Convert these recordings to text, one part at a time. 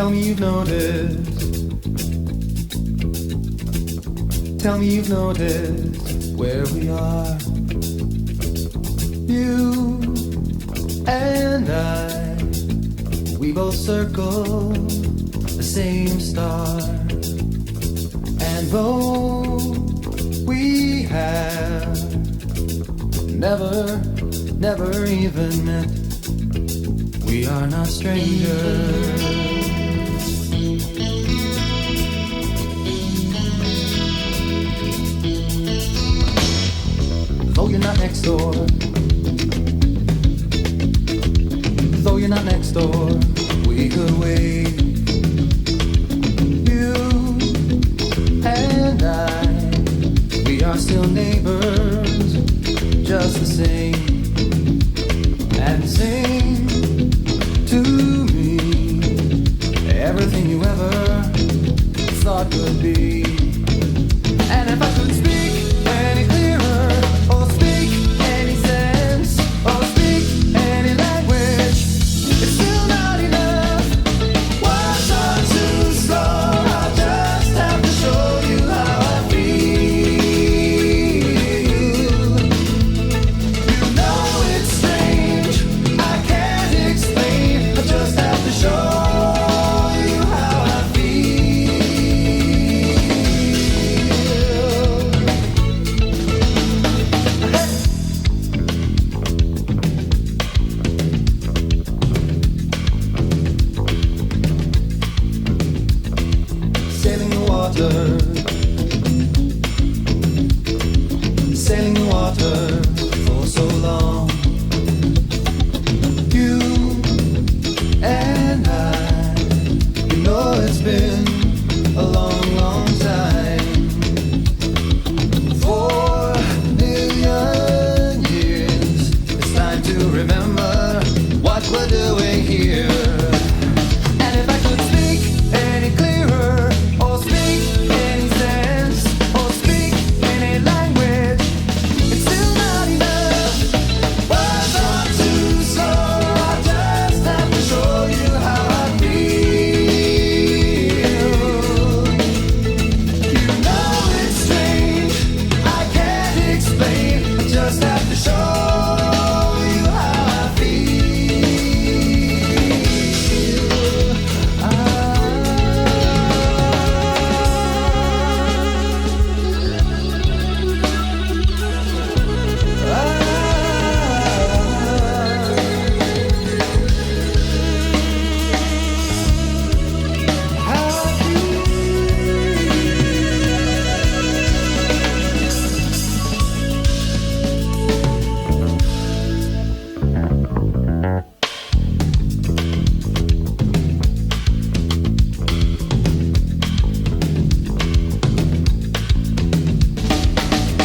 Tell me you've noticed. Tell me you've noticed where we are. You and I, we both circle the same star. And though we have never even met, we are not strangers. Though you're not next door, though you're not next door, we could wait. You and I, we are still neighbors, just the same. And sing to me everything you ever thought could be. And if I could speak any clearer, or speak any sense, or speak any language, it's still not enough. Words are too slow, I just have to show you how I feel. You know it's strange, I can't explain, I just have to show you how I feel. Sailing the water, sailing the water for so long. You and I, you know it's been a long, long time. 4 million years, it's time to remember what we're doing here. And if I could speak any clearer, or speak any sense, or speak any language, it's still not enough. Words are too slow, I just have to show you how I feel. You know it's strange, I can't explain, I just have to show you how I feel.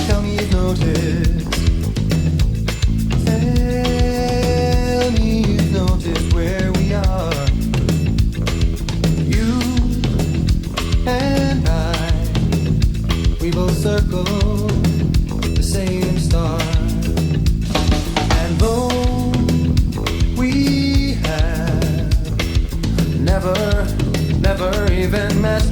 Tell me you've noticed. Tell me you've noticed where we are. You and I, we both circle the same star. And though we have never even met,